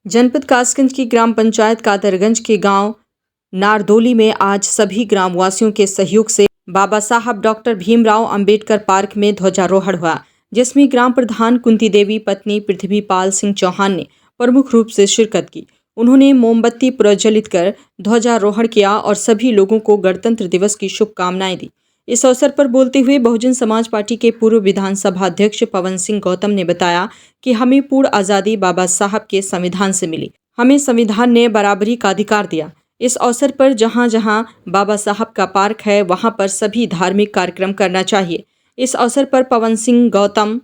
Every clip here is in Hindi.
जनपद कासगंज की ग्राम पंचायत कादरगंज के गांव नारदोली में आज सभी ग्रामवासियों के सहयोग से बाबा साहब डॉक्टर भीमराव अंबेडकर पार्क में ध्वजारोहण हुआ, जिसमें ग्राम प्रधान कुंती देवी पत्नी पृथ्वीपाल सिंह चौहान ने प्रमुख रूप से शिरकत की। उन्होंने मोमबत्ती प्रज्वलित कर ध्वजारोहण किया और सभी लोगों को गणतंत्र दिवस की शुभकामनाएं दी। इस अवसर पर बोलते हुए बहुजन समाज पार्टी के पूर्व विधानसभा अध्यक्ष पवन सिंह गौतम ने बताया कि हमें पूर्ण आज़ादी बाबा साहब के संविधान से मिली। हमें संविधान ने बराबरी का अधिकार दिया। इस अवसर पर जहां जहां बाबा साहब का पार्क है वहां पर सभी धार्मिक कार्यक्रम करना चाहिए। इस अवसर पर पवन सिंह गौतम,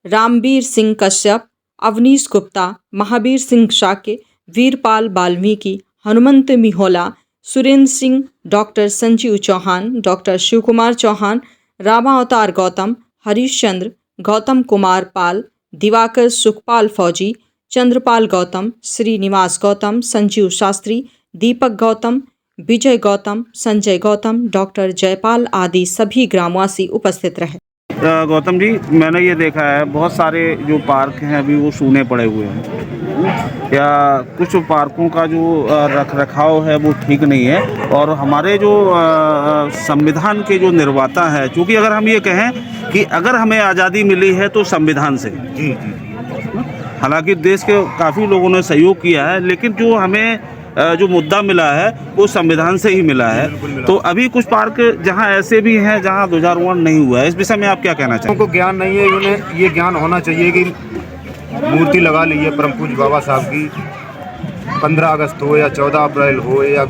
रामवीर सिंह कश्यप, अवनीश गुप्ता, महावीर सिंह शाक्य, वीरपाल वाल्मीकि, हनुमंत मिहोला, सुरेंद्र सिंह, डॉक्टर संजीव चौहान, डॉक्टर शिव कुमार चौहान, रामा अवतार गौतम, हरीश चंद्र, गौतम कुमार पाल, दिवाकर सुखपाल फौजी, चंद्रपाल गौतम, श्रीनिवास गौतम, संजीव शास्त्री, दीपक गौतम, विजय गौतम, संजय गौतम, डॉक्टर जयपाल आदि सभी ग्रामवासी उपस्थित रहे। गौतम जी, मैंने ये देखा है बहुत सारे जो पार्क हैं अभी वो सूने पड़े हुए हैं, या कुछ पार्कों का जो रख रखाव है वो ठीक नहीं है। और हमारे जो संविधान के जो निर्माता है, क्योंकि अगर हम ये कहें कि अगर हमें आज़ादी मिली है तो संविधान से, जी, हालांकि देश के काफ़ी लोगों ने सहयोग किया है, लेकिन जो हमें जो मुद्दा मिला है वो संविधान से ही मिला है। तो अभी कुछ पार्क जहां ऐसे भी हैं जहां ध्वजारोहण नहीं हुआ है, इस विषय में आप क्या कहना चाहेंगे? उनको ज्ञान नहीं है, उन्हें ये ज्ञान होना चाहिए कि मूर्ति लगा ली है परम पूज्य बाबा साहब की, 15 अगस्त हो या 14 अप्रैल हो या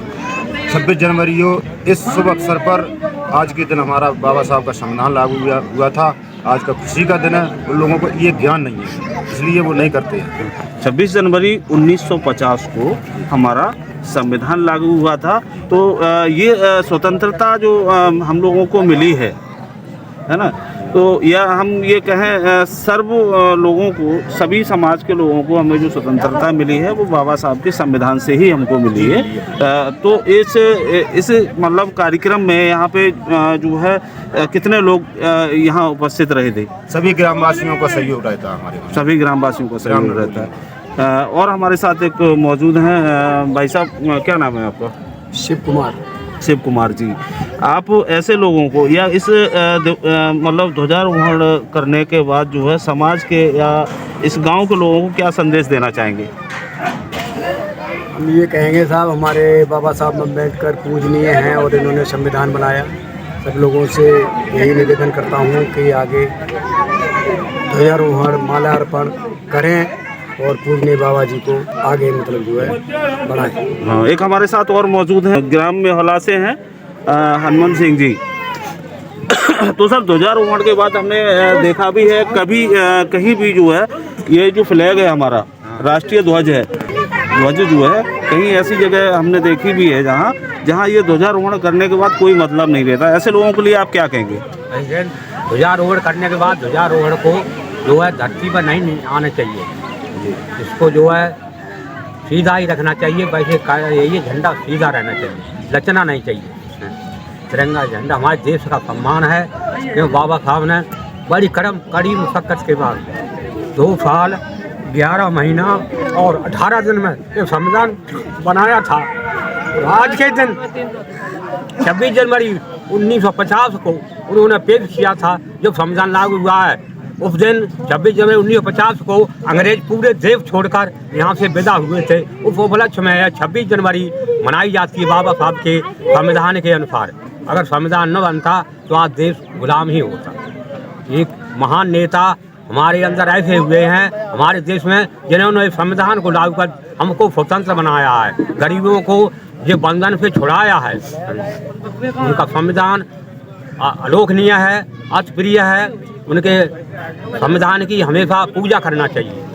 26 जनवरी हो, इस शुभ अवसर पर आज के दिन हमारा बाबा साहब का संविधान लागू हुआ था। आज का खुशी का दिन है। उन लोगों को ये ज्ञान नहीं है, इसलिए वो नहीं करते हैं। 26 जनवरी 1950 को हमारा संविधान लागू हुआ था। तो ये स्वतंत्रता जो हम लोगों को मिली है ना, तो या हम ये कहें सर्व लोगों को, सभी समाज के लोगों को हमें जो स्वतंत्रता मिली है वो बाबा साहब के संविधान से ही हमको मिली है। तो इस मतलब कार्यक्रम में यहाँ पे जो है कितने लोग यहाँ उपस्थित रहे थे? सभी ग्रामवासियों का सहयोग रहता है, हमारे सभी ग्रामवासियों का सहयोग रहता है। और हमारे साथ एक मौजूद हैं भाई साहब, क्या नाम है आपका? शिव कुमार जी, आप ऐसे लोगों को या इस मतलब ध्वजारोहण करने के बाद जो है समाज के या इस गांव के लोगों को क्या संदेश देना चाहेंगे? हम ये कहेंगे साहब, हमारे बाबा साहब अम्बेडकर पूजनीय हैं और इन्होंने संविधान बनाया। सब लोगों से यही निवेदन करता हूँ कि आगे ध्वजारोहण, माल्यार्पण करें और पूजनीय बाबा जी को आगे मतलब जो है बढ़ाएं। हाँ, एक हमारे साथ और मौजूद हैं, ग्राम मेहला से हैं हनुमंत सिंह जी। तो सर, ध्वजारोहण के बाद हमने देखा भी है कभी कहीं भी जो है ये जो फ्लैग है हमारा राष्ट्रीय ध्वज है, ध्वज जो है कहीं ऐसी जगह हमने देखी भी है जहाँ ये ध्वजारोहण करने के बाद कोई मतलब नहीं रहता। ऐसे लोगों के लिए आप क्या कहेंगे? ध्वजारोहण करने के बाद ध्वजारोहण को जो है धरती पर नहीं आना चाहिए, इसको जो है सीधा ही रखना चाहिए। वैसे ये झंडा सीधा रहना चाहिए, लचना नहीं चाहिए। तिरंगा झंडा हमारे देश का सम्मान है, क्योंकि बाबा साहब ने बड़ी कड़ी मुशक्कत के बाद 2 साल 11 महीना और 18 दिन में ये संविधान बनाया था। और आज के दिन 26 जनवरी 1950 को उन्होंने पेश किया था जब संविधान लागू हुआ है। उस दिन 26 जनवरी 1950 को अंग्रेज पूरे देश छोड़कर यहाँ से विदा हुए थे। उस उपलक्ष्य में 26 जनवरी मनाई जाती है बाबा साहब के संविधान के अनुसार। अगर संविधान न बनता तो आज देश गुलाम ही होता। एक महान नेता हमारे अंदर ऐसे हुए हैं हमारे देश में जिन्होंने संविधान को लागू कर हमको स्वतंत्र बनाया है, गरीबों को ये बंधन से छुड़ाया है। उनका संविधान अलोकनीय है, अतुलनीय है। उनके संविधान की हमेशा पूजा करना चाहिए।